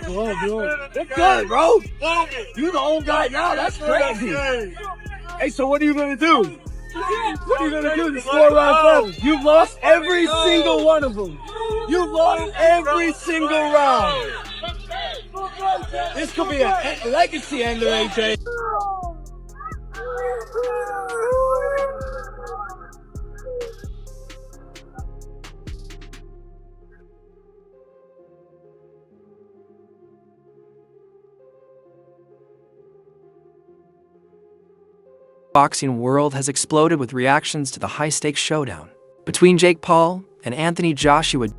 What's good, bro? You the old guy now? That's crazy. Hey, so what are you gonna do? What are you gonna do? There's 4 rounds left. You lost every single one of them. You lost every single round. This could be a legacy ender, AJ. Boxing world has exploded with reactions to the high-stakes showdown between Jake Paul and Anthony Joshua.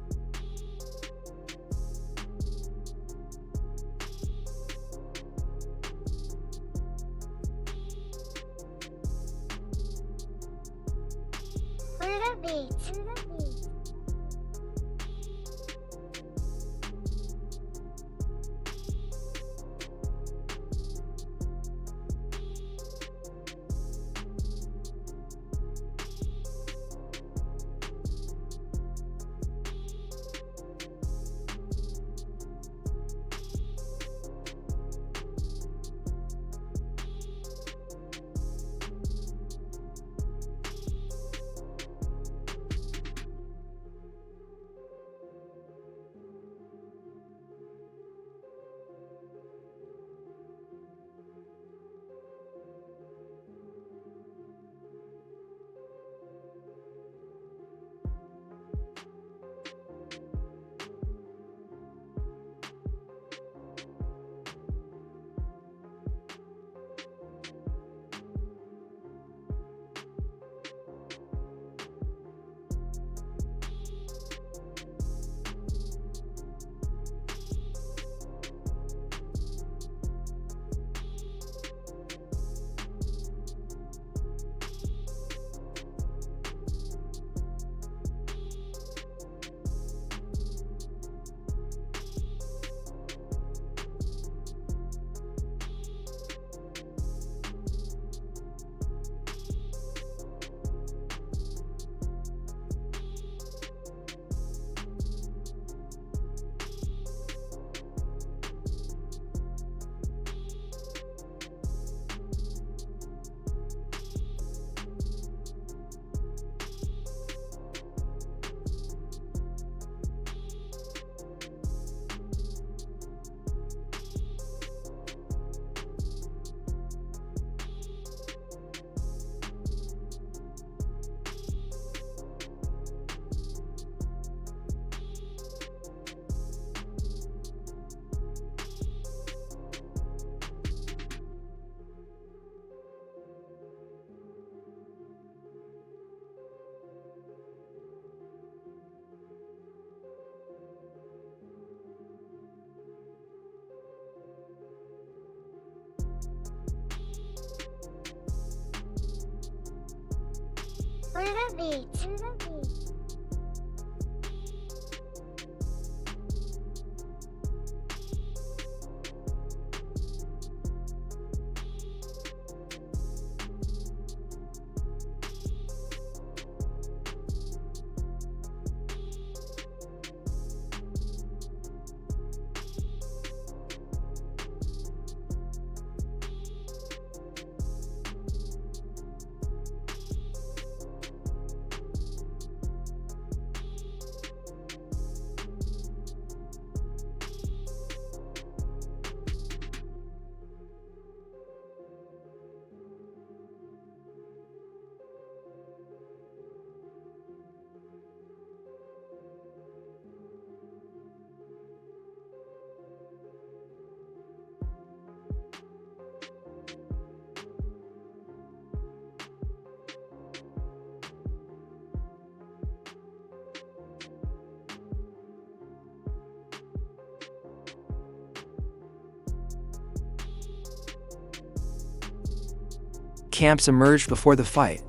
Camps emerged before the fight.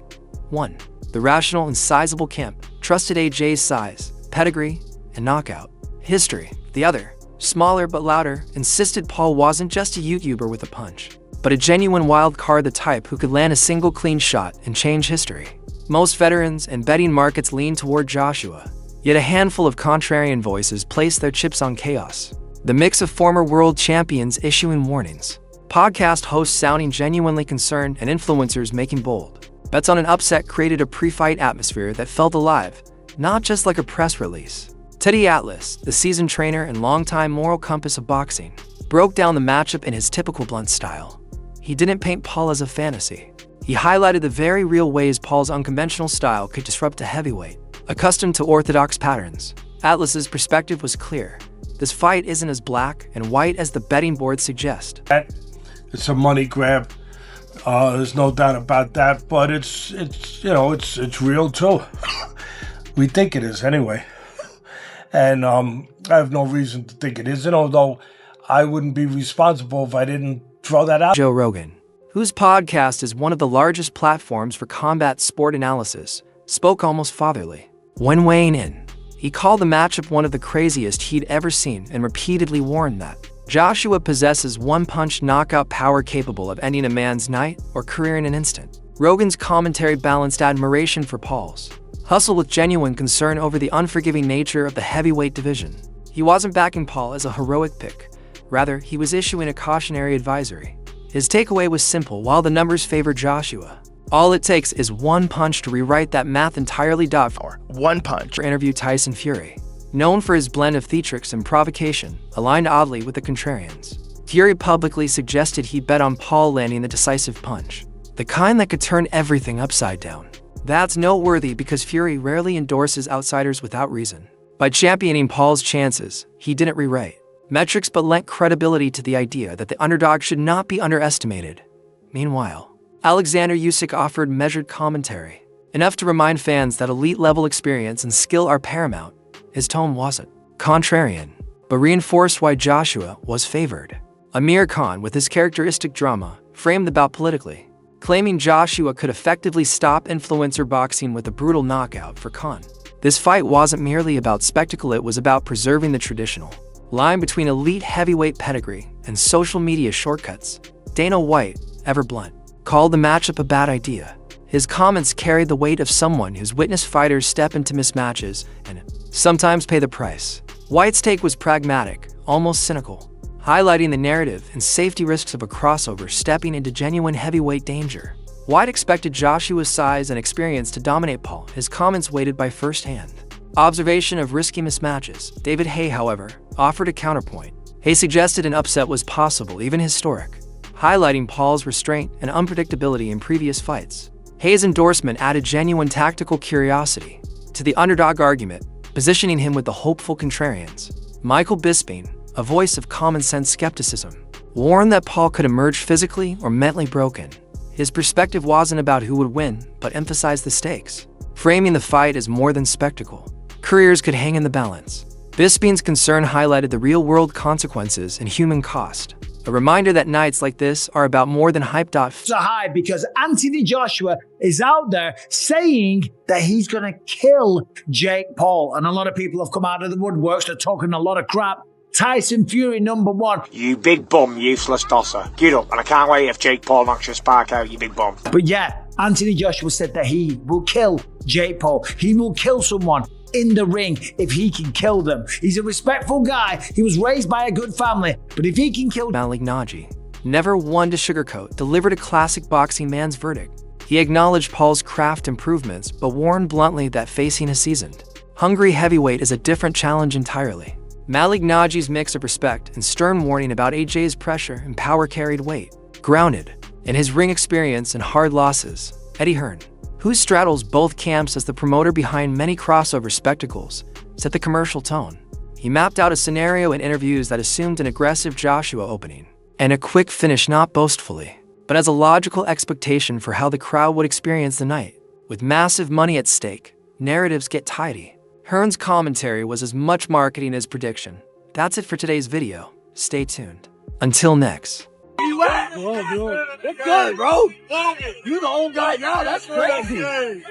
1. The rational and sizable camp trusted AJ's size, pedigree, and knockout history. The other, smaller but louder, insisted Paul wasn't just a YouTuber with a punch, but a genuine wild card, the type who could land a single clean shot and change history. Most veterans and betting markets leaned toward Joshua, yet a handful of contrarian voices placed their chips on chaos. The mix of former world champions issuing warnings, podcast hosts sounding genuinely concerned, and influencers making bold bets on an upset created a pre-fight atmosphere that felt alive, not just like a press release. Teddy Atlas, the seasoned trainer and longtime moral compass of boxing, broke down the matchup in his typical blunt style. He didn't paint Paul as a fantasy. He highlighted the very real ways Paul's unconventional style could disrupt a heavyweight, accustomed to orthodox patterns. Atlas's perspective was clear. This fight isn't as black and white as the betting boards suggest. It's a money grab. There's no doubt about that, but it's real too. We think it is anyway. And I have no reason to think it isn't, although I wouldn't be responsible if I didn't throw that out. Joe Rogan, whose podcast is one of the largest platforms for combat sport analysis, spoke almost fatherly. When weighing in, he called the matchup one of the craziest he'd ever seen and repeatedly warned that Joshua possesses one-punch knockout power capable of ending a man's night or career in an instant. Rogan's commentary balanced admiration for Paul's hustle with genuine concern over the unforgiving nature of the heavyweight division. He wasn't backing Paul as a heroic pick. Rather, he was issuing a cautionary advisory. His takeaway was simple: while the numbers favor Joshua, all it takes is one punch to rewrite that math entirely. For one punch. Interview Tyson Fury, known for his blend of theatrics and provocation, aligned oddly with the contrarians. Fury publicly suggested he'd bet on Paul landing the decisive punch, the kind that could turn everything upside down. That's noteworthy because Fury rarely endorses outsiders without reason. By championing Paul's chances, he didn't rewrite metrics but lent credibility to the idea that the underdog should not be underestimated. Meanwhile, Alexander Usyk offered measured commentary, enough to remind fans that elite-level experience and skill are paramount. His tone wasn't contrarian, but reinforced why Joshua was favored. Amir Khan, with his characteristic drama, framed the bout politically, claiming Joshua could effectively stop influencer boxing with a brutal knockout. For Khan, this fight wasn't merely about spectacle, it was about preserving the traditional line between elite heavyweight pedigree and social media shortcuts. Dana White, ever blunt, called the matchup a bad idea. His comments carried the weight of someone who's witnessed fighters step into mismatches and sometimes pay the price. White's take was pragmatic, almost cynical, highlighting the narrative and safety risks of a crossover stepping into genuine heavyweight danger. White expected Joshua's size and experience to dominate Paul. His comments weighted by first-hand observation of risky mismatches. David Haye, however, offered a counterpoint. Haye suggested an upset was possible, even historic, highlighting Paul's restraint and unpredictability in previous fights. Haye's endorsement added genuine tactical curiosity to the underdog argument, positioning him with the hopeful contrarians. Michael Bisping, a voice of common-sense skepticism, warned that Paul could emerge physically or mentally broken. His perspective wasn't about who would win, but emphasized the stakes, framing the fight as more than spectacle. Careers could hang in the balance. Bisping's concern highlighted the real-world consequences and human cost, a reminder that nights like this are about more than hyped up. So high because Anthony Joshua is out there saying that he's going to kill Jake Paul. And a lot of people have come out of the woodworks. They're talking a lot of crap. Tyson Fury, number one. You big bum, useless tosser. Get up, and I can't wait if Jake Paul knocks your spark out, you big bum. But yeah, Anthony Joshua said that he will kill Jake Paul. He will kill someone in the ring if he can kill them. He's a respectful guy. He was raised by a good family. But if he can kill Malignaggi, never one to sugarcoat, delivered a classic boxing man's verdict. He acknowledged Paul's craft improvements, but warned bluntly that facing a seasoned, hungry heavyweight is a different challenge entirely. Malignaggi's mix of respect and stern warning about AJ's pressure and power carried weight. Grounded in his ring experience and hard losses, Eddie Hearn, who straddles both camps as the promoter behind many crossover spectacles, set the commercial tone. He mapped out a scenario in interviews that assumed an aggressive Joshua opening and a quick finish, not boastfully, but as a logical expectation for how the crowd would experience the night. With massive money at stake, narratives get tidy. Hearn's commentary was as much marketing as prediction. That's it for today's video. Stay tuned. Until next. You at? That's good, bro. You the old guy now. That's crazy.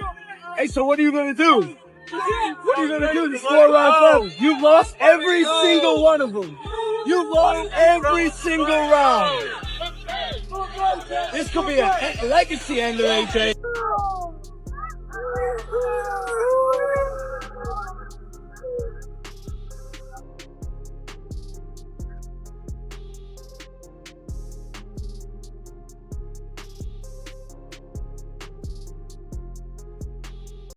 Hey, so what are you gonna do? What are you gonna do? This 4-round fight. You lost every single one of them. You lost every single round. This could be a legacy ending, AJ.